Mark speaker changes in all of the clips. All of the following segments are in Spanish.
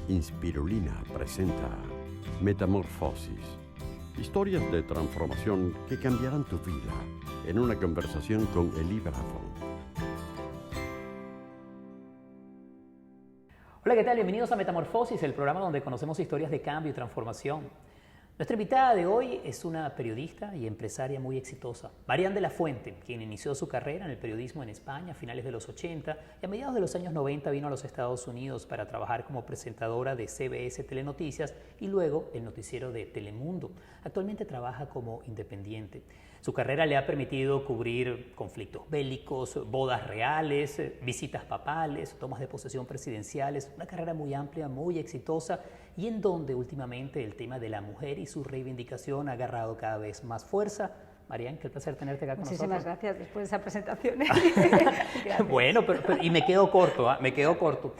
Speaker 1: Inspirulina presenta Metamorfosis. Historias de transformación que cambiarán tu vida en una conversación con Eli Bravo.
Speaker 2: Hola, ¿qué tal? Bienvenidos a Metamorfosis, el programa donde conocemos historias de cambio y transformación. Nuestra invitada de hoy es una periodista y empresaria muy exitosa, Marian de la Fuente, quien inició su carrera en el periodismo en España a finales de los 80 y a mediados de los años 90 vino a los Estados Unidos para trabajar como presentadora de CBS Telenoticias y luego el noticiero de Telemundo. Actualmente trabaja como independiente. Su carrera le ha permitido cubrir conflictos bélicos, bodas reales, visitas papales, tomas de posesión presidenciales, una carrera muy amplia, muy exitosa y en donde últimamente el tema de la mujer y su reivindicación ha agarrado cada vez más fuerza. Marian, qué placer tenerte acá con nosotros.
Speaker 3: Muchísimas gracias después de esa presentación.
Speaker 2: Bueno, pero y me quedo corto, me quedo corto.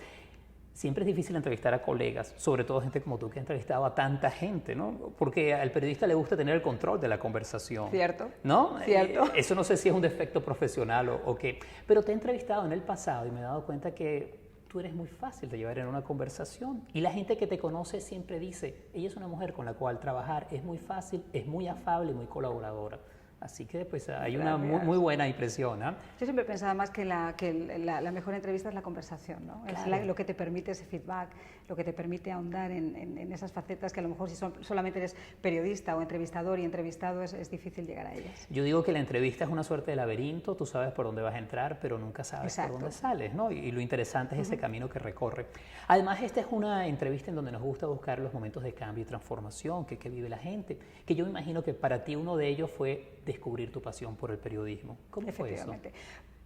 Speaker 2: Siempre es difícil entrevistar a colegas, sobre todo gente como tú que ha entrevistado a tanta gente, ¿no? Porque al periodista le gusta tener el control de la conversación.
Speaker 3: Cierto.
Speaker 2: ¿No?
Speaker 3: Cierto.
Speaker 2: Eso no sé si es un defecto profesional o qué. Pero te he entrevistado en el pasado y me he dado cuenta que tú eres muy fácil de llevar en una conversación. Y la gente que te conoce siempre dice, ella es una mujer con la cual trabajar es muy fácil, es muy afable y muy colaboradora. Así que pues hay una muy buena impresión, ¿eh?
Speaker 3: Yo siempre pensaba más que la mejor entrevista es la conversación, ¿no?
Speaker 2: Claro.
Speaker 3: Es lo que te permite ese feedback, lo que te permite ahondar en esas facetas que a lo mejor si solamente eres periodista o entrevistador y entrevistado es difícil llegar a ellas.
Speaker 2: Yo digo que la entrevista es una suerte de laberinto, tú sabes por dónde vas a entrar, pero nunca sabes
Speaker 3: Exacto.
Speaker 2: por dónde sales, ¿no? Y lo interesante es ese camino que recorre. Además, esta es una entrevista en donde nos gusta buscar los momentos de cambio y transformación que vive la gente, que yo me imagino que para ti uno de ellos fue descubrir tu pasión por el periodismo. ¿Cómo fue eso?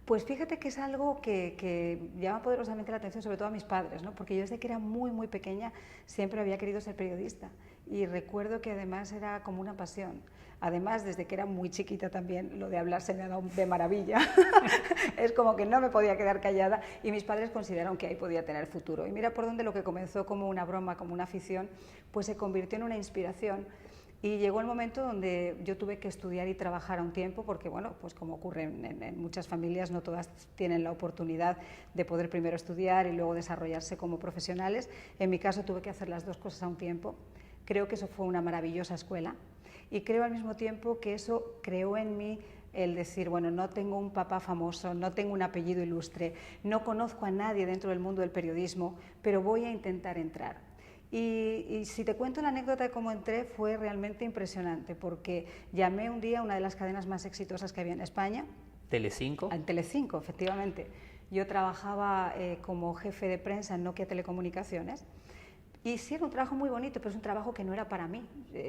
Speaker 3: Pues fíjate que es algo que llama poderosamente la atención, sobre todo a mis padres, ¿no? Porque yo desde que era muy pequeña siempre había querido ser periodista y recuerdo que además era como una pasión. Además, desde que era muy chiquita también, lo de hablar se me ha dado de maravilla. Es como que no me podía quedar callada y mis padres consideraron que ahí podía tener futuro. Y mira por dónde lo que comenzó como una broma, como una afición, pues se convirtió en una inspiración. Y llegó el momento donde yo tuve que estudiar y trabajar a un tiempo porque, bueno, pues como ocurre en muchas familias, no todas tienen la oportunidad de poder primero estudiar y luego desarrollarse como profesionales. En mi caso tuve que hacer las dos cosas a un tiempo. Creo que eso fue una maravillosa escuela y creo al mismo tiempo que eso creó en mí el decir, bueno, no tengo un papá famoso, no tengo un apellido ilustre, no conozco a nadie dentro del mundo del periodismo, pero voy a intentar entrar. Y si te cuento la anécdota de cómo entré, fue realmente impresionante, porque llamé un día a una de las cadenas más exitosas que había en España.
Speaker 2: ¿Telecinco?
Speaker 3: En Telecinco, efectivamente. Yo trabajaba como jefe de prensa en Nokia Telecomunicaciones. Y sí, era un trabajo muy bonito, pero es un trabajo que no era para mí.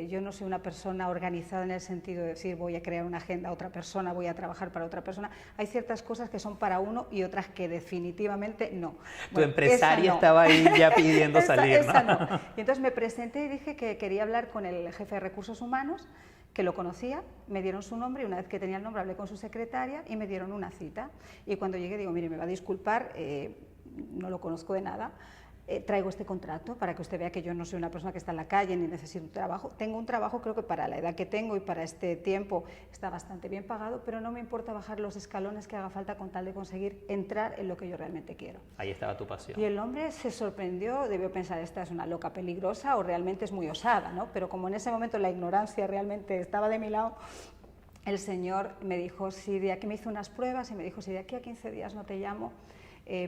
Speaker 3: Yo no soy una persona organizada en el sentido de decir voy a crear una agenda a otra persona, voy a trabajar para otra persona. Hay ciertas cosas que son para uno y otras que definitivamente no.
Speaker 2: Tu empresaria no. Estaba ahí ya pidiendo salir,
Speaker 3: esa no. Y entonces me presenté y dije que quería hablar con el jefe de recursos humanos, que lo conocía, me dieron su nombre y una vez que tenía el nombre hablé con su secretaria y me dieron una cita. Y cuando llegué digo, mire, me va a disculpar, no lo conozco de nada. Traigo este contrato para que usted vea que yo no soy una persona que está en la calle ni necesito un trabajo. Tengo un trabajo, creo que para la edad que tengo y para este tiempo está bastante bien pagado, pero no me importa bajar los escalones que haga falta con tal de conseguir entrar en lo que yo realmente quiero.
Speaker 2: Ahí estaba tu pasión.
Speaker 3: Y el hombre se sorprendió, debió pensar, esta es una loca peligrosa o realmente es muy osada, ¿no? Pero como en ese momento la ignorancia realmente estaba de mi lado, el señor me dijo, si de aquí me hizo unas pruebas y me dijo, si de aquí a 15 días no te llamo,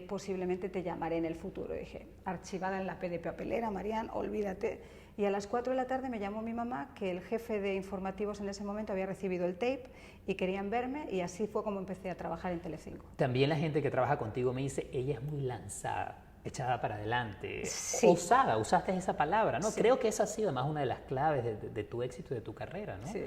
Speaker 3: posiblemente te llamaré en el futuro. Y dije, archivada en la P de papelera, Marian, olvídate. Y a las 4 de la tarde me llamó mi mamá, que el jefe de informativos en ese momento había recibido el tape y querían verme, y así fue como empecé a trabajar en Telecinco.
Speaker 2: También la gente que trabaja contigo me dice, ella es muy lanzada, echada para adelante,
Speaker 3: sí.
Speaker 2: Osada, usaste esa palabra, ¿no?
Speaker 3: Sí.
Speaker 2: Creo que esa ha sido además una de las claves de tu éxito y de tu carrera, ¿no?
Speaker 3: Sí.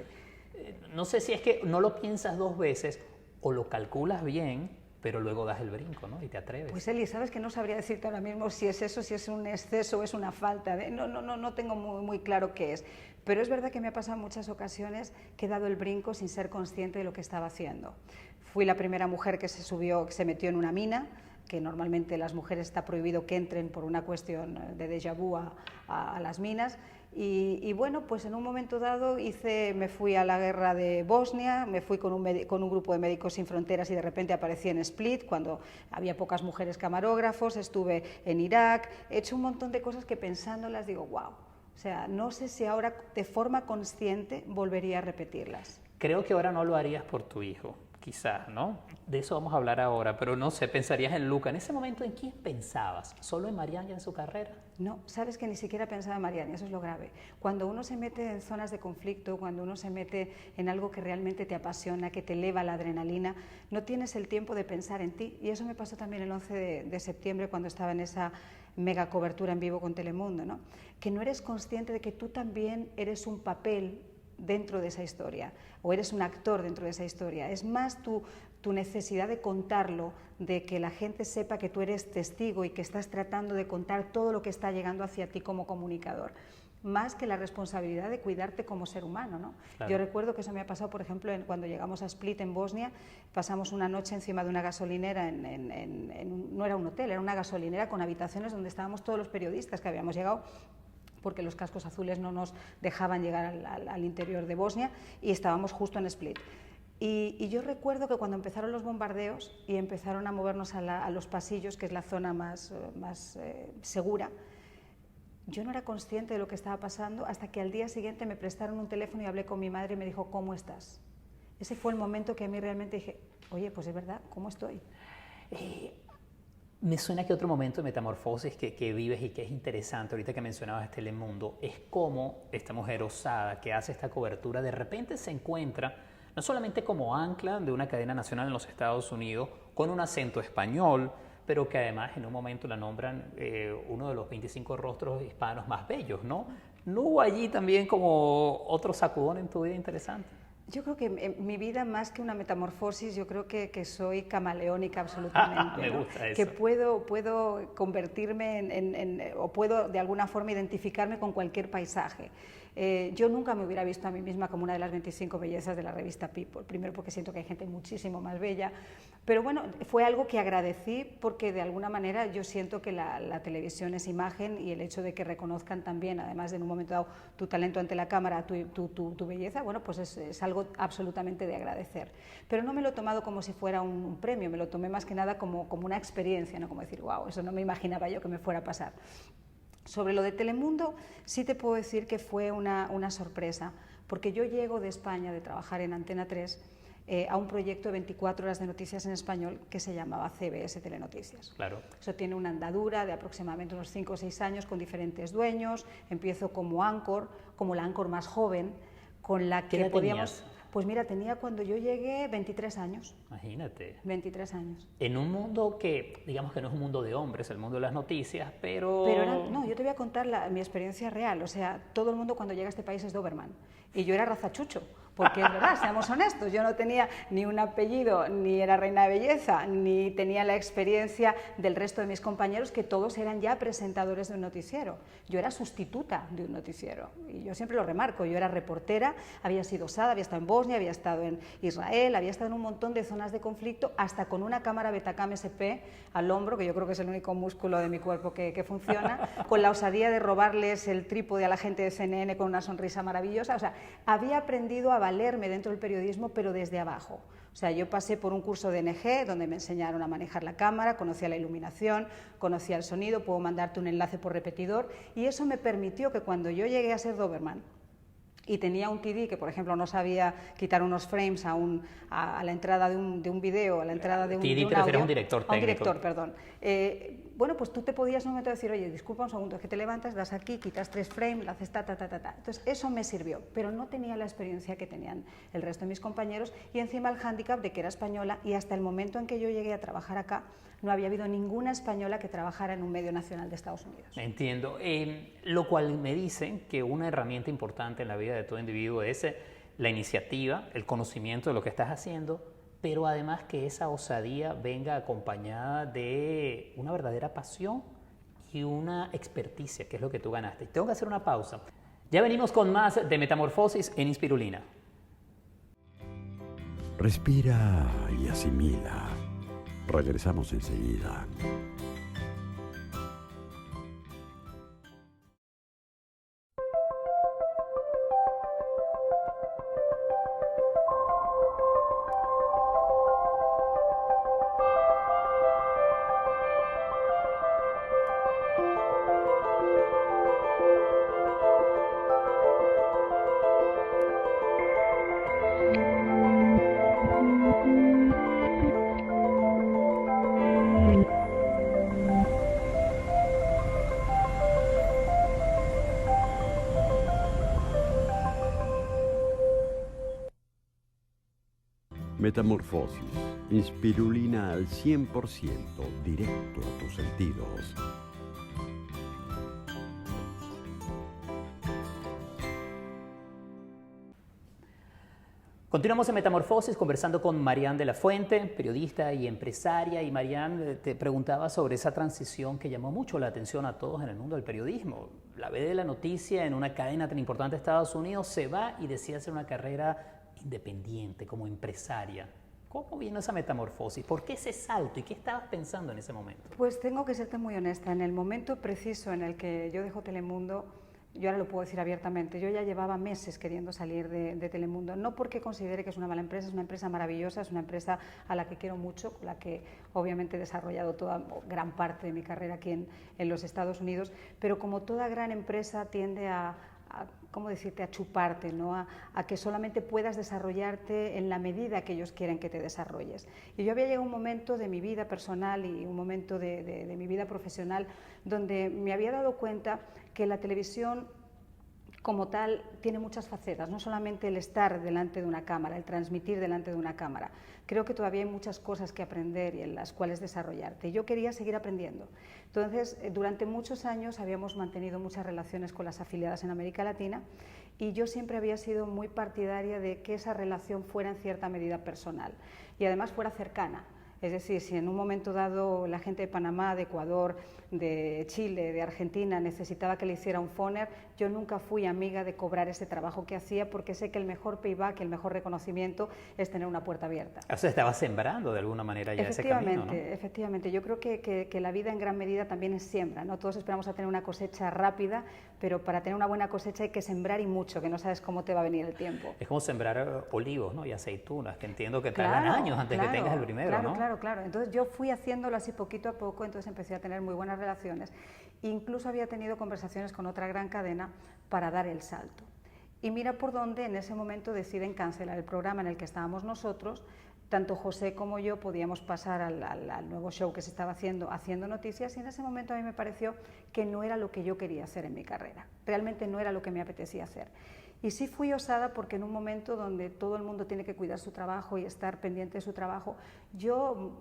Speaker 2: No sé si es que no lo piensas dos veces o lo calculas bien, pero luego das el brinco, ¿no? Y te atreves.
Speaker 3: Pues Eli, sabes que no sabría decirte ahora mismo si es eso, si es un exceso o es una falta. No tengo muy claro qué es. Pero es verdad que me ha pasado en muchas ocasiones que he dado el brinco sin ser consciente de lo que estaba haciendo. Fui la primera mujer que se metió en una mina, que normalmente las mujeres está prohibido que entren por una cuestión de déjà vu a las minas, Y bueno, pues en un momento dado me fui a la guerra de Bosnia, me fui con un grupo de Médicos Sin Fronteras y de repente aparecí en Split cuando había pocas mujeres camarógrafos, estuve en Irak, he hecho un montón de cosas que pensándolas digo, wow, o sea, no sé si ahora de forma consciente volvería a repetirlas.
Speaker 2: Creo que ahora no lo harías por tu hijo, quizás, ¿no? De eso vamos a hablar ahora, pero no sé, pensarías en Luca. En ese momento, ¿en quién pensabas? ¿Solo en Marianne y en su carrera?
Speaker 3: No, sabes que ni siquiera pensaba en Marianne, eso es lo grave. Cuando uno se mete en zonas de conflicto, cuando uno se mete en algo que realmente te apasiona, que te eleva la adrenalina, no tienes el tiempo de pensar en ti. Y eso me pasó también el 11 de septiembre cuando estaba en esa mega cobertura en vivo con Telemundo, ¿no? Que no eres consciente de que tú también eres un papel dentro de esa historia, o eres un actor dentro de esa historia. Es más tu necesidad de contarlo, de que la gente sepa que tú eres testigo y que estás tratando de contar todo lo que está llegando hacia ti como comunicador, más que la responsabilidad de cuidarte como ser humano, ¿no? Claro. Yo recuerdo que eso me ha pasado, por ejemplo, cuando llegamos a Split, en Bosnia, pasamos una noche encima de una gasolinera, no era un hotel, era una gasolinera con habitaciones donde estábamos todos los periodistas que habíamos llegado, porque los cascos azules no nos dejaban llegar al interior de Bosnia, y estábamos justo en Split. Y yo recuerdo que cuando empezaron los bombardeos y empezaron a movernos a los pasillos, que es la zona más segura, yo no era consciente de lo que estaba pasando hasta que al día siguiente me prestaron un teléfono y hablé con mi madre y me dijo, ¿cómo estás? Ese fue el momento que a mí realmente dije, oye, pues es verdad, ¿cómo estoy?
Speaker 2: Me suena que otro momento de metamorfosis que vives y que es interesante, ahorita que mencionabas Telemundo, es cómo esta mujer osada que hace esta cobertura de repente se encuentra no solamente como ancla de una cadena nacional en los Estados Unidos, con un acento español, pero que además en un momento la nombran uno de los 25 rostros hispanos más bellos, ¿no? ¿No hubo allí también como otro sacudón en tu vida interesante?
Speaker 3: Yo creo que en mi vida, más que una metamorfosis, yo creo que soy camaleónica absolutamente.
Speaker 2: Me gusta eso.
Speaker 3: Que puedo convertirme o puedo de alguna forma identificarme con cualquier paisaje. Yo nunca me hubiera visto a mí misma como una de las 25 bellezas de la revista People, primero porque siento que hay gente muchísimo más bella, pero bueno, fue algo que agradecí porque de alguna manera yo siento que la televisión es imagen y el hecho de que reconozcan también, además de en un momento dado tu talento ante la cámara, tu belleza, bueno, pues es algo absolutamente de agradecer. Pero no me lo he tomado como si fuera un premio, me lo tomé más que nada como una experiencia, ¿no? Como decir, wow, eso no me imaginaba yo que me fuera a pasar. Sobre lo de Telemundo, sí te puedo decir que fue una sorpresa, porque yo llego de España, de trabajar en Antena 3, a un proyecto de 24 horas de noticias en español que se llamaba CBS Telenoticias.
Speaker 2: Claro.
Speaker 3: Eso tiene una andadura de aproximadamente unos 5 o 6 años con diferentes dueños. Empiezo como anchor, como la anchor más joven, con la que podíamos... Pues mira, tenía cuando yo llegué 23 años.
Speaker 2: Imagínate.
Speaker 3: 23 años.
Speaker 2: En un mundo que, digamos que no es un mundo de hombres, el mundo de las noticias, pero...
Speaker 3: No, yo te voy a contar mi experiencia real. O sea, todo el mundo cuando llega a este país es Doberman. Y yo era razachucho, porque es verdad, seamos honestos, yo no tenía ni un apellido, ni era reina de belleza, ni tenía la experiencia del resto de mis compañeros, que todos eran ya presentadores de un noticiero. Yo era sustituta de un noticiero, y yo siempre lo remarco, yo era reportera, había sido osada, había estado en Bosnia, había estado en Israel, había estado en un montón de zonas de conflicto, hasta con una cámara Betacam SP al hombro, que yo creo que es el único músculo de mi cuerpo que funciona, con la osadía de robarles el trípode a la gente de CNN con una sonrisa maravillosa. O sea, había aprendido a valerme dentro del periodismo, pero desde abajo. O sea, yo pasé por un curso de NG donde me enseñaron a manejar la cámara, conocía la iluminación, conocía el sonido, puedo mandarte un enlace por repetidor, y eso me permitió que cuando yo llegué a ser Doberman y tenía un TD que, por ejemplo, no sabía quitar unos frames a la entrada de un video, a la entrada de un
Speaker 2: TD
Speaker 3: audio.
Speaker 2: te refieres a un director técnico.
Speaker 3: A un director, perdón. Bueno, pues tú te podías en un momento decir, oye, disculpa un segundo, es que te levantas, das aquí, quitas 3 frames, la haces ta. Entonces, eso me sirvió, pero no tenía la experiencia que tenían el resto de mis compañeros, y encima el hándicap de que era española, y hasta el momento en que yo llegué a trabajar acá, no había habido ninguna española que trabajara en un medio nacional de Estados Unidos.
Speaker 2: Entiendo. Lo cual me dicen que una herramienta importante en la vida de todo individuo es la iniciativa, el conocimiento de lo que estás haciendo, pero además que esa osadía venga acompañada de una verdadera pasión y una experticia, que es lo que tú ganaste. Tengo que hacer una pausa. Ya venimos con más de Metamorfosis en Inspirulina.
Speaker 1: Respira y asimila. Regresamos enseguida. Metamorfosis. Inspirulina al 100%, directo a tus sentidos.
Speaker 2: Continuamos en Metamorfosis conversando con Marianne de la Fuente, periodista y empresaria. Y Marianne, te preguntaba sobre esa transición que llamó mucho la atención a todos en el mundo del periodismo. La ve de la noticia en una cadena tan importante de Estados Unidos, se va y decide hacer una carrera independiente como empresaria. ¿Cómo vino esa metamorfosis? ¿Por qué ese salto? ¿Y qué estabas pensando en ese momento?
Speaker 3: Pues tengo que serte muy honesta. En el momento preciso en el que yo dejo Telemundo, yo ahora lo puedo decir abiertamente, yo ya llevaba meses queriendo salir de Telemundo, no porque considere que es una mala empresa, es una empresa maravillosa, es una empresa a la que quiero mucho, con la que obviamente he desarrollado toda gran parte de mi carrera aquí en los Estados Unidos, pero como toda gran empresa tiende ¿cómo decirte?, a chuparte, ¿no? A que solamente puedas desarrollarte en la medida que ellos quieren que te desarrolles. Y yo había llegado a un momento de mi vida personal y un momento de mi vida profesional donde me había dado cuenta que la televisión como tal tiene muchas facetas, no solamente el estar delante de una cámara, el transmitir delante de una cámara. Creo que todavía hay muchas cosas que aprender y en las cuales desarrollarte. Yo quería seguir aprendiendo. Entonces, durante muchos años habíamos mantenido muchas relaciones con las afiliadas en América Latina y yo siempre había sido muy partidaria de que esa relación fuera en cierta medida personal y además fuera cercana. Es decir, si en un momento dado la gente de Panamá, de Ecuador, de Chile, de Argentina necesitaba que le hiciera un phoner, yo nunca fui amiga de cobrar ese trabajo que hacía porque sé que el mejor payback, el mejor reconocimiento es tener una puerta abierta.
Speaker 2: O sea, estaba sembrando de alguna manera ya ese camino, ¿no?
Speaker 3: Efectivamente. Yo creo que la vida en gran medida también es siembra, ¿no? Todos esperamos a tener una cosecha rápida, pero para tener una buena cosecha hay que sembrar y mucho, que no sabes cómo te va a venir el tiempo.
Speaker 2: Es como sembrar olivos, ¿no? Y aceitunas, que entiendo que tardan años antes que tengas el primero, ¿no?
Speaker 3: Claro. Entonces yo fui haciéndolo así poquito a poco, entonces empecé a tener muy buenas relaciones. Incluso había tenido conversaciones con otra gran cadena para dar el salto. Y mira por dónde en ese momento deciden cancelar el programa en el que estábamos nosotros. Tanto José como yo podíamos pasar al nuevo show que se estaba haciendo noticias, y en ese momento a mí me pareció que no era lo que yo quería hacer en mi carrera. Realmente no era lo que me apetecía hacer. Y sí fui osada porque en un momento donde todo el mundo tiene que cuidar su trabajo y estar pendiente de su trabajo, yo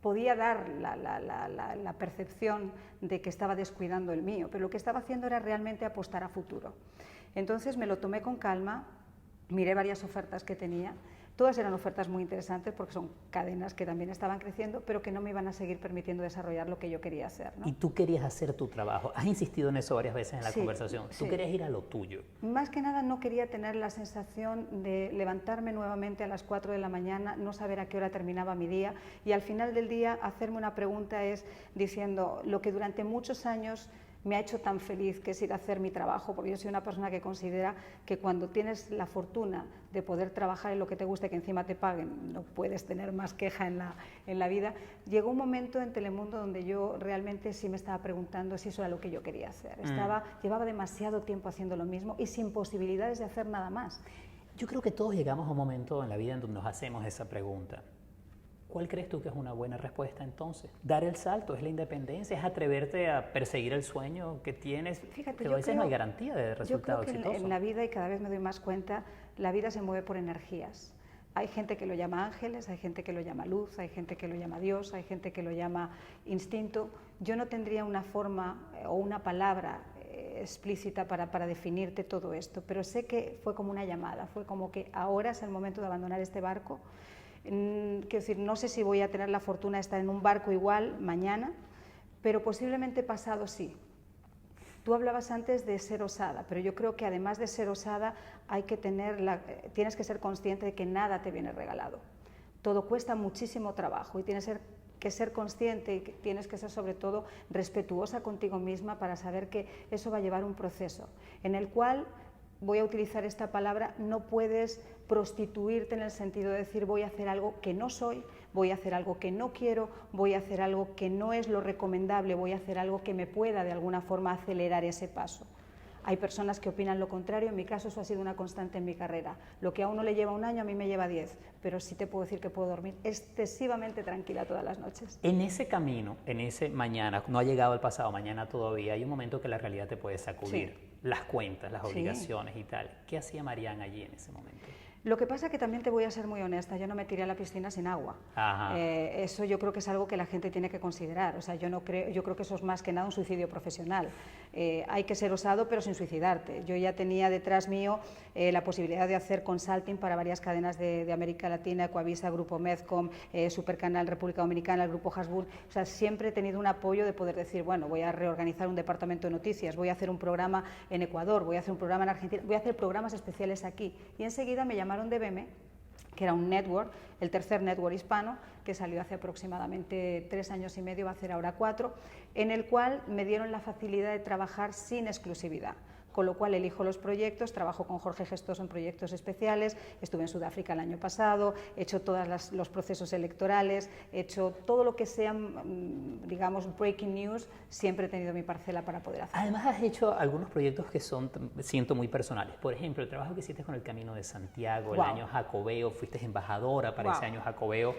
Speaker 3: podía dar la percepción de que estaba descuidando el mío, pero lo que estaba haciendo era realmente apostar a futuro. Entonces me lo tomé con calma, miré varias ofertas que tenía. Todas eran ofertas muy interesantes porque son cadenas que también estaban creciendo, pero que no me iban a seguir permitiendo desarrollar lo que yo quería hacer, ¿no?
Speaker 2: Y tú querías hacer tu trabajo. Has insistido en eso varias veces en la conversación. Tú querías ir a lo tuyo.
Speaker 3: Más que nada no quería tener la sensación de levantarme nuevamente a las 4 de la mañana, no saber a qué hora terminaba mi día y al final del día hacerme una pregunta es diciendo lo que durante muchos años me ha hecho tan feliz, que es ir a hacer mi trabajo, porque yo soy una persona que considera que cuando tienes la fortuna de poder trabajar en lo que te gusta y que encima te paguen, no puedes tener más queja en la vida. Llegó un momento en Telemundo donde yo realmente sí me estaba preguntando si eso era lo que yo quería hacer. Llevaba demasiado tiempo haciendo lo mismo y sin posibilidades de hacer nada más.
Speaker 2: Yo creo que todos llegamos a un momento en la vida en donde nos hacemos esa pregunta. ¿Cuál crees tú que es una buena respuesta entonces? Dar el salto, es la independencia, es atreverte a perseguir el sueño que tienes.
Speaker 3: Fíjate,
Speaker 2: pero a veces no hay garantía de resultado exitoso.
Speaker 3: Yo creo que en la vida, y cada vez me doy más cuenta, la vida se mueve por energías. Hay gente que lo llama ángeles, hay gente que lo llama luz, hay gente que lo llama Dios, hay gente que lo llama instinto. Yo no tendría una forma o una palabra explícita para definirte todo esto, pero sé que fue como una llamada, fue como que ahora es el momento de abandonar este barco. Quiero decir, no sé si voy a tener la fortuna de estar en un barco igual mañana, pero posiblemente pasado sí. Tú hablabas antes de ser osada, pero yo creo que además de ser osada hay que tienes que ser consciente de que nada te viene regalado. Todo cuesta muchísimo trabajo y tienes que ser consciente y que tienes que ser sobre todo respetuosa contigo misma para saber que eso va a llevar un proceso en el cual, voy a utilizar esta palabra, no puedes prostituirte en el sentido de decir voy a hacer algo que no soy, voy a hacer algo que no quiero, voy a hacer algo que no es lo recomendable, voy a hacer algo que me pueda de alguna forma acelerar ese paso. Hay personas que opinan lo contrario, en mi caso eso ha sido una constante en mi carrera. Lo que a uno le lleva un año, a mí me lleva 10, pero sí te puedo decir que puedo dormir excesivamente tranquila todas las noches.
Speaker 2: En ese camino, en ese mañana, no ha llegado el pasado, mañana todavía, hay un momento que la realidad te puede sacudir.
Speaker 3: Sí.
Speaker 2: Las cuentas, las obligaciones y tal. ¿Qué hacía Marianne allí en ese momento?
Speaker 3: Lo que pasa que también te voy a ser muy honesta, yo no me tiré a la piscina sin agua. Eso yo creo que es algo que la gente tiene que considerar. O sea, yo creo que eso es más que nada un suicidio profesional. Hay que ser osado pero sin suicidarte. Yo ya tenía detrás mío la posibilidad de hacer consulting para varias cadenas de América Latina, Ecuavisa, Grupo Medcom, Supercanal República Dominicana, el Grupo Hasbun. O sea, siempre he tenido un apoyo de poder decir, bueno, voy a reorganizar un departamento de noticias, voy a hacer un programa en Ecuador, voy a hacer un programa en Argentina, voy a hacer programas especiales aquí. Y enseguida me llamaron de BEME, que era un network, el tercer network hispano, que salió hace aproximadamente 3 años y medio, va a hacer ahora 4, en el cual me dieron la facilidad de trabajar sin exclusividad. Con lo cual elijo los proyectos, trabajo con Jorge Gestoso en proyectos especiales, estuve en Sudáfrica el año pasado, he hecho todos los procesos electorales, he hecho todo lo que sea, digamos, breaking news, siempre he tenido mi parcela para poder hacerlo.
Speaker 2: Además has hecho algunos proyectos que son, siento, muy personales. Por ejemplo, el trabajo que hiciste con el Camino de Santiago, el año Jacobeo, fuiste embajadora para ese año Jacobeo,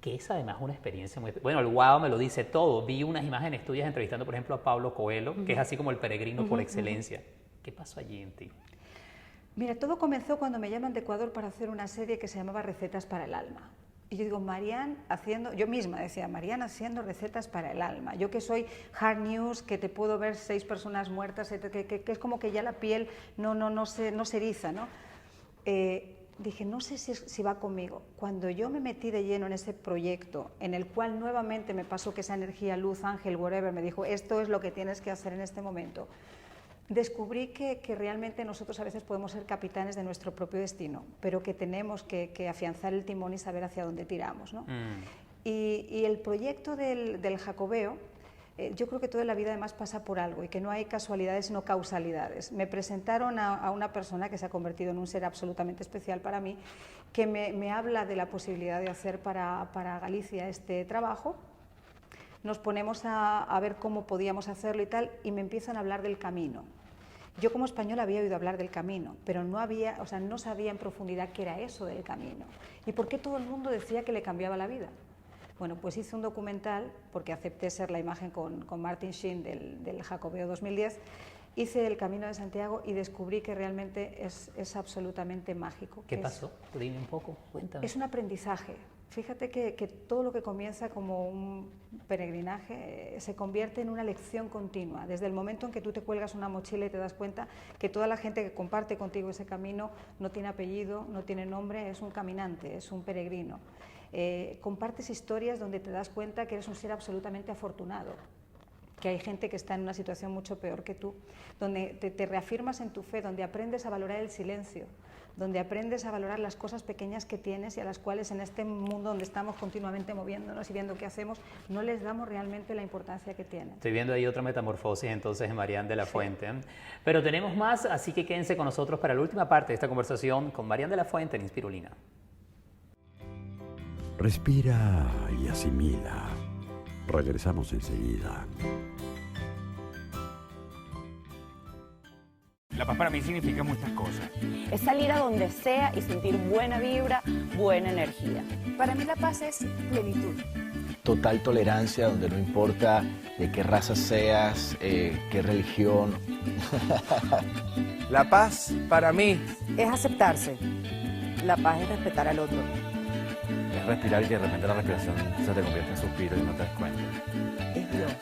Speaker 2: que es además una experiencia muy... Bueno, el wow me lo dice todo. Vi unas imágenes tuyas entrevistando, por ejemplo, a Pablo Coelho, que es así como el peregrino por excelencia. ¿Qué pasó allí en ti?
Speaker 3: Mira, todo comenzó cuando me llaman de Ecuador para hacer una serie que se llamaba Recetas para el Alma. Y yo digo, Marianne haciendo, yo misma decía, Marianne haciendo recetas para el alma. Yo que soy hard news, que te puedo ver 6 personas muertas, que es como que ya la piel no se eriza, ¿no? Dije, no sé si va conmigo. Cuando yo me metí de lleno en ese proyecto, en el cual nuevamente me pasó que esa energía, luz, ángel, whatever, me dijo, esto es lo que tienes que hacer en este momento, descubrí que realmente nosotros a veces podemos ser capitanes de nuestro propio destino, pero que tenemos que afianzar el timón y saber hacia dónde tiramos, ¿no? Y el proyecto del Jacobeo, yo creo que toda la vida además pasa por algo y que no hay casualidades sino causalidades. Me presentaron a una persona que se ha convertido en un ser absolutamente especial para mí, que me habla de la posibilidad de hacer para Galicia este trabajo. Nos ponemos a ver cómo podíamos hacerlo y tal, y me empiezan a hablar del camino. Yo como española había oído hablar del camino, pero no sabía en profundidad qué era eso del camino y por qué todo el mundo decía que le cambiaba la vida. Bueno, pues hice un documental, porque acepté ser la imagen con Martin Sheen del Jacobeo 2010, hice el Camino de Santiago y descubrí que realmente es absolutamente mágico.
Speaker 2: ¿Qué pasó? Dime un poco, cuéntame.
Speaker 3: Es un aprendizaje. Fíjate que todo lo que comienza como un peregrinaje se convierte en una lección continua. Desde el momento en que tú te cuelgas una mochila y te das cuenta que toda la gente que comparte contigo ese camino no tiene apellido, no tiene nombre, es un caminante, es un peregrino. Compartes historias donde te das cuenta que eres un ser absolutamente afortunado, que hay gente que está en una situación mucho peor que tú, donde te reafirmas en tu fe, donde aprendes a valorar el silencio, donde aprendes a valorar las cosas pequeñas que tienes y a las cuales en este mundo donde estamos continuamente moviéndonos y viendo qué hacemos, no les damos realmente la importancia que tienen.
Speaker 2: Estoy viendo ahí otra metamorfosis entonces en Marianne de la Fuente. Pero tenemos más, así que quédense con nosotros para la última parte de esta conversación con Marianne de la Fuente en Inspirulina.
Speaker 1: Respira y asimila. Regresamos enseguida.
Speaker 4: La paz para mí significa muchas cosas.
Speaker 5: Es salir a donde sea y sentir buena vibra, buena energía.
Speaker 6: Para mí la paz es plenitud.
Speaker 7: Total tolerancia, donde no importa de qué raza seas, qué religión.
Speaker 4: La paz para mí
Speaker 6: Es aceptarse. La paz es respetar al otro.
Speaker 4: es respirar y que de repente la respiración se te convierte en suspiro y no te das cuenta.
Speaker 6: Es Dios.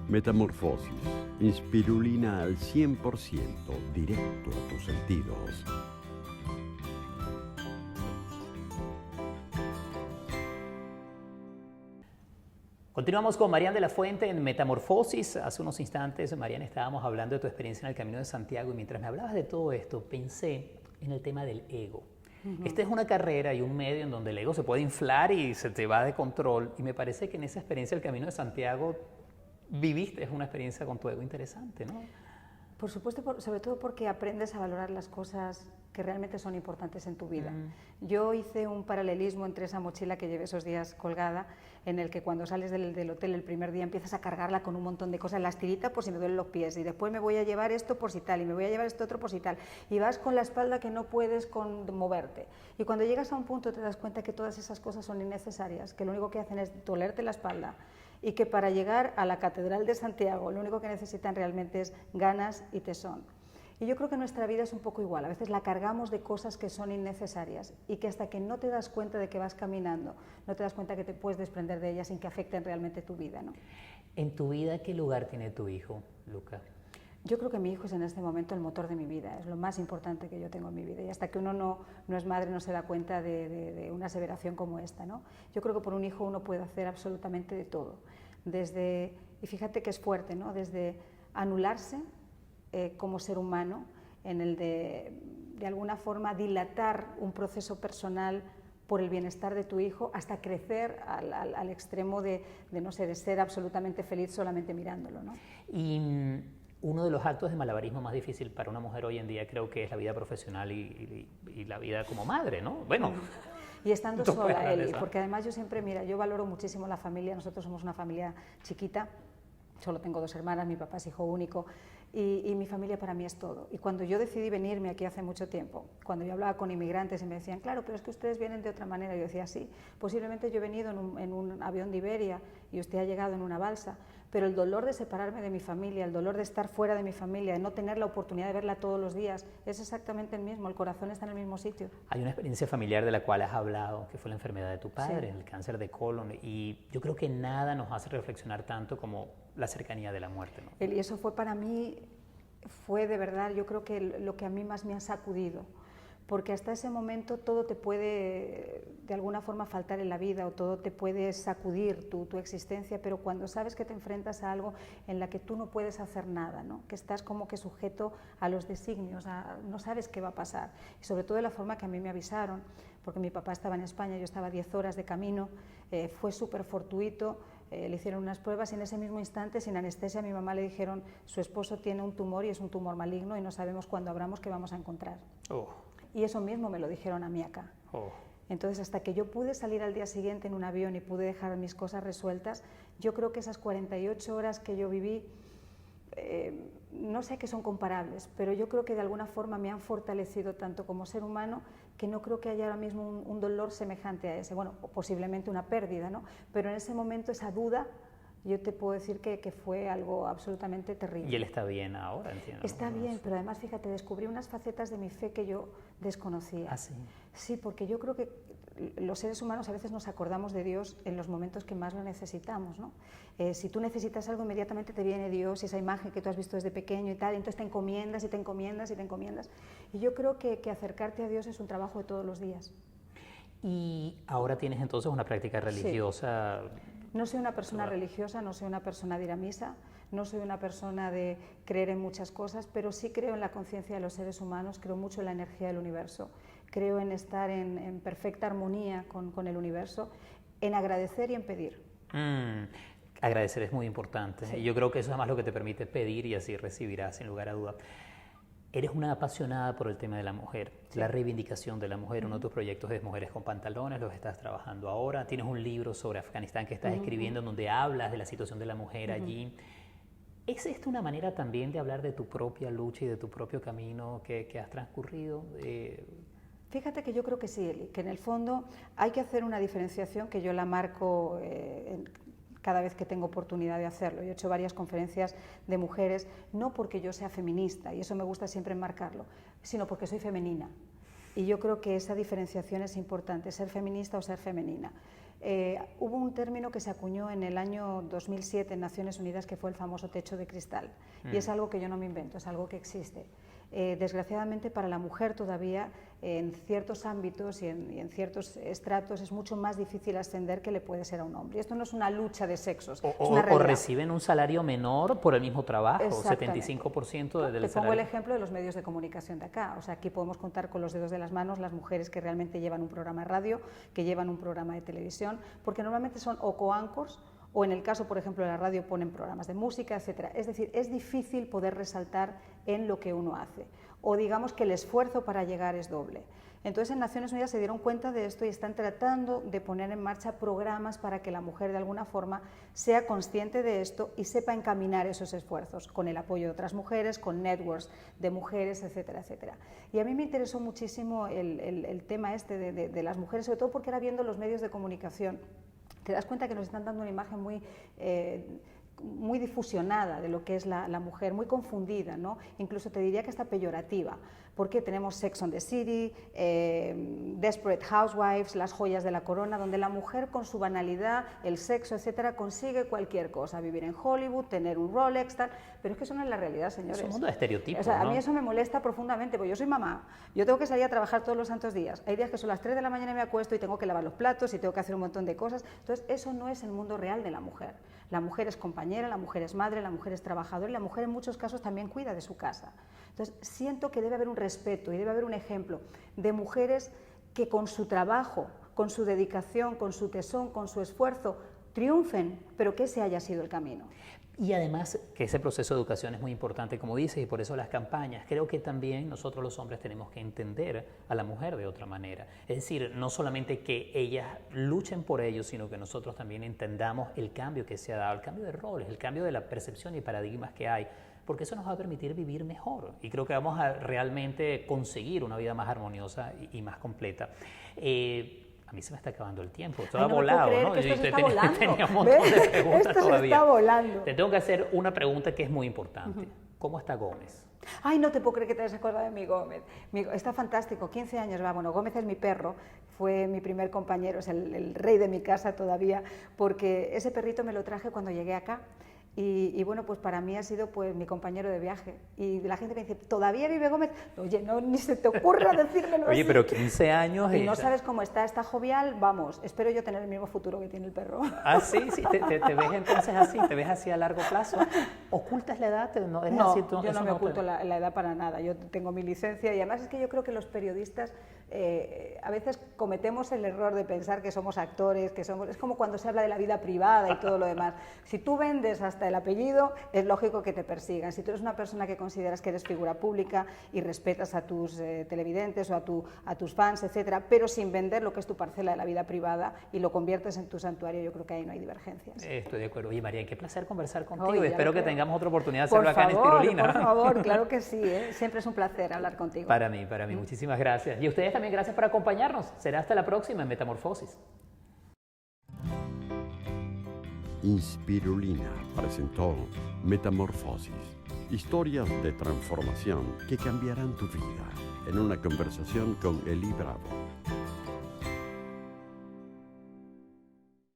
Speaker 1: Metamorfosis. Inspirulina al 100%, directo a tus sentidos.
Speaker 2: Continuamos con Marianne de la Fuente en Metamorfosis. Hace unos instantes, Marianne, estábamos hablando de tu experiencia en el Camino de Santiago y mientras me hablabas de todo esto, pensé en el tema del ego. Esta es una carrera y un medio en donde el ego se puede inflar y se te va de control y me parece que en esa experiencia del Camino de Santiago viviste una experiencia con tu ego interesante, ¿no?
Speaker 3: Por supuesto, sobre todo porque aprendes a valorar las cosas que realmente son importantes en tu vida. Yo hice un paralelismo entre esa mochila que llevé esos días colgada, en el que cuando sales del hotel el primer día empiezas a cargarla con un montón de cosas, las tiritas por si me duelen los pies, y después me voy a llevar esto por si tal, y me voy a llevar esto otro por si tal, y vas con la espalda que no puedes moverte. Y cuando llegas a un punto te das cuenta que todas esas cosas son innecesarias, que lo único que hacen es dolerte la espalda, y que para llegar a la Catedral de Santiago lo único que necesitan realmente es ganas y tesón. Y yo creo que nuestra vida es un poco igual, a veces la cargamos de cosas que son innecesarias y que hasta que no te das cuenta de que vas caminando, no te das cuenta que te puedes desprender de ellas sin que afecten realmente tu vida, ¿no?
Speaker 2: En tu vida, ¿qué lugar tiene tu hijo, Luca?
Speaker 3: Yo creo que mi hijo es en este momento el motor de mi vida, es lo más importante que yo tengo en mi vida, y hasta que uno no es madre no se da cuenta de una aseveración como esta, ¿no? Yo creo que por un hijo uno puede hacer absolutamente de todo, y fíjate que es fuerte, ¿no? Desde anularse como ser humano, en el de alguna forma dilatar un proceso personal por el bienestar de tu hijo, hasta crecer al extremo de, no sé, de ser absolutamente feliz solamente mirándolo, ¿no?
Speaker 2: Y uno de los actos de malabarismo más difícil para una mujer hoy en día creo que es la vida profesional y la vida como madre, ¿no? Bueno.
Speaker 3: Y estando sola, Eli, porque además yo siempre, mira, yo valoro muchísimo la familia, nosotros somos una familia chiquita, solo tengo 2 hermanas, mi papá es hijo único, y mi familia para mí es todo. Y cuando yo decidí venirme aquí hace mucho tiempo, cuando yo hablaba con inmigrantes y me decían, claro, pero es que ustedes vienen de otra manera, yo decía, sí, posiblemente yo he venido en un avión de Iberia y usted ha llegado en una balsa, pero el dolor de separarme de mi familia, el dolor de estar fuera de mi familia, de no tener la oportunidad de verla todos los días, es exactamente el mismo, el corazón está en el mismo sitio.
Speaker 2: Hay una experiencia familiar de la cual has hablado, que fue la enfermedad de tu padre,
Speaker 3: Sí.
Speaker 2: el cáncer de colon, y yo creo que nada nos hace reflexionar tanto como la cercanía de la muerte, ¿no?
Speaker 3: Y eso fue para mí, fue de verdad, yo creo que lo que a mí más me ha sacudido, porque hasta ese momento todo te puede de alguna forma faltar en la vida o todo te puede sacudir tu existencia, pero cuando sabes que te enfrentas a algo en la que tú no puedes hacer nada, ¿no? Que estás como que sujeto a los designios, no sabes qué va a pasar, y sobre todo de la forma que a mí me avisaron, porque mi papá estaba en España, yo estaba 10 horas de camino, fue súper fortuito. Le hicieron unas pruebas y en ese mismo instante, sin anestesia, a mi mamá le dijeron, su esposo tiene un tumor y es un tumor maligno y no sabemos cuándo abramos qué vamos a encontrar.
Speaker 2: Oh.
Speaker 3: Y eso mismo me lo dijeron a mí acá.
Speaker 2: Oh.
Speaker 3: Entonces, hasta que yo pude salir al día siguiente en un avión y pude dejar mis cosas resueltas, yo creo que esas 48 horas que yo viví, no sé que son comparables, pero yo creo que de alguna forma me han fortalecido tanto como ser humano, que no creo que haya ahora mismo un dolor semejante a ese, bueno, o posiblemente una pérdida, ¿no? Pero en ese momento esa duda, yo te puedo decir que fue algo absolutamente terrible.
Speaker 2: Y él está bien ahora, entiendo.
Speaker 3: Está bien, pero además, fíjate, descubrí unas facetas de mi fe que yo desconocía.
Speaker 2: ¿Ah, sí?
Speaker 3: Sí, porque yo creo que los seres humanos a veces nos acordamos de Dios en los momentos que más lo necesitamos, ¿no? Si tú necesitas algo, inmediatamente te viene Dios, esa imagen que tú has visto desde pequeño y tal, y entonces te encomiendas y te encomiendas y te encomiendas. Y yo creo que acercarte a Dios es un trabajo de todos los días.
Speaker 2: Y ahora tienes entonces una práctica religiosa.
Speaker 3: Sí. No soy una persona religiosa, no soy una persona de ir a misa, no soy una persona de creer en muchas cosas, pero sí creo en la conciencia de los seres humanos, creo mucho en la energía del universo, creo en estar en perfecta armonía con el universo, en agradecer y en pedir.
Speaker 2: Agradecer es muy importante.
Speaker 3: Sí.
Speaker 2: Y yo creo que eso es más lo que te permite pedir y así recibirás, sin lugar a duda. Eres una apasionada por el tema de la mujer,
Speaker 3: Sí.
Speaker 2: la reivindicación de la mujer. Uno de tus proyectos es Mujeres con Pantalones, los estás trabajando ahora. Tienes un libro sobre Afganistán que estás escribiendo, en donde hablas de la situación de la mujer allí. ¿Es esto una manera también de hablar de tu propia lucha y de tu propio camino que has transcurrido?
Speaker 3: Fíjate que yo creo que sí, Eli, que en el fondo hay que hacer una diferenciación que yo la marco cada vez que tengo oportunidad de hacerlo. Yo he hecho varias conferencias de mujeres, no porque yo sea feminista, y eso me gusta siempre enmarcarlo, sino porque soy femenina. Y yo creo que esa diferenciación es importante, ser feminista o ser femenina. Hubo un término que se acuñó en el año 2007 en Naciones Unidas, que fue el famoso techo de cristal. Y es algo que yo no me invento, es algo que existe. Desgraciadamente para la mujer todavía en ciertos ámbitos y en ciertos estratos es mucho más difícil ascender que le puede ser a un hombre. Y esto no es una lucha de sexos, es una realidad.
Speaker 2: O reciben un salario menor por el mismo trabajo,
Speaker 3: Exactamente.
Speaker 2: 75% del
Speaker 3: Te
Speaker 2: salario.
Speaker 3: pongo el ejemplo de los medios de comunicación de acá. O sea, aquí podemos contar con los dedos de las manos las mujeres que realmente llevan un programa de radio, que llevan un programa de televisión, porque normalmente son o co-anchors, o en el caso, por ejemplo, de la radio ponen programas de música, etcétera. Es decir, es difícil poder resaltar en lo que uno hace. o digamos que el esfuerzo para llegar es doble. Entonces en Naciones Unidas se dieron cuenta de esto y están tratando de poner en marcha programas para que la mujer de alguna forma sea consciente de esto y sepa encaminar esos esfuerzos con el apoyo de otras mujeres, con networks de mujeres, etcétera, etcétera. Y a mí me interesó muchísimo el tema este de las mujeres, sobre todo porque era viendo los medios de comunicación. Te das cuenta que nos están dando una imagen muy difusionada de lo que es la mujer, muy confundida, ¿no? Incluso te diría que está peyorativa, porque tenemos Sex and the City, Desperate Housewives, Las joyas de la corona, donde la mujer con su banalidad, el sexo, etcétera, consigue cualquier cosa, vivir en Hollywood, tener un Rolex, tal, pero es que eso no es la realidad, señores.
Speaker 2: Es un mundo de estereotipos,
Speaker 3: o sea,
Speaker 2: ¿no?
Speaker 3: A mí eso me molesta profundamente, porque yo soy mamá, yo tengo que salir a trabajar todos los santos días, hay días que son las 3 de la mañana y me acuesto y tengo que lavar los platos y tengo que hacer un montón de cosas, entonces eso no es el mundo real de la mujer. La mujer es compañera, la mujer es madre, la mujer es trabajadora y la mujer en muchos casos también cuida de su casa. Entonces siento que debe haber un respeto y debe haber un ejemplo de mujeres que con su trabajo, con su dedicación, con su tesón, con su esfuerzo, triunfen, pero que ese haya sido el camino.
Speaker 2: Y además que ese proceso de educación es muy importante, como dices, y por eso las campañas. Creo que también nosotros los hombres tenemos que entender a la mujer de otra manera. Es decir, no solamente que ellas luchen por ello, sino que nosotros también entendamos el cambio que se ha dado, el cambio de roles, el cambio de la percepción y paradigmas que hay, porque eso nos va a permitir vivir mejor. Y creo que vamos a realmente conseguir una vida más armoniosa y más completa. A mí se me está acabando el tiempo, todo ha volado, ¿no?
Speaker 3: Que esto se está volando.
Speaker 2: Tenía un montón de preguntas
Speaker 3: esto
Speaker 2: todavía.
Speaker 3: Se está volando.
Speaker 2: Te tengo que hacer una pregunta que es muy importante. ¿Cómo está Gómez?
Speaker 3: Ay, no te puedo creer que te hayas acordado de mi Gómez. Está fantástico, 15 años va. Bueno, Gómez es mi perro, fue mi primer compañero, es el rey de mi casa todavía, porque ese perrito me lo traje cuando llegué acá. Y bueno, pues para mí ha sido pues mi compañero de viaje. Y la gente me dice, ¿todavía vive Gómez? Oye, no, ni se te ocurra decírmelo.
Speaker 2: Oye,
Speaker 3: así.
Speaker 2: pero 15 años...
Speaker 3: Y no sabes cómo está jovial, vamos, espero yo tener el mismo futuro que tiene el perro.
Speaker 2: Ah, sí, te ves entonces así, te ves así a largo plazo. ¿Ocultas la edad?
Speaker 3: No,
Speaker 2: así,
Speaker 3: yo no me oculto la edad para nada, yo tengo mi licencia y además es que yo creo que los periodistas a veces cometemos el error de pensar que somos actores, es como cuando se habla de la vida privada y todo lo demás. Si tú vendes hasta el apellido, es lógico que te persigan. Si tú eres una persona que consideras que eres figura pública y respetas a tus televidentes o a tus fans, etcétera, pero sin vender lo que es tu parcela de la vida privada y lo conviertes en tu santuario, yo creo que ahí no hay divergencias.
Speaker 2: Estoy de acuerdo. Oye, María, qué placer conversar contigo.
Speaker 3: Oye,
Speaker 2: Espero que tengamos otra oportunidad de hacerlo acá en Espirulina.
Speaker 3: Por favor, claro que sí, siempre es un placer hablar contigo.
Speaker 2: Para mí, muchísimas gracias. Y a ustedes también gracias por acompañarnos. Será hasta la próxima en Metamorfosis.
Speaker 1: Inspirulina presentó Metamorfosis, historias de transformación que cambiarán tu vida, en una conversación con Eli Bravo.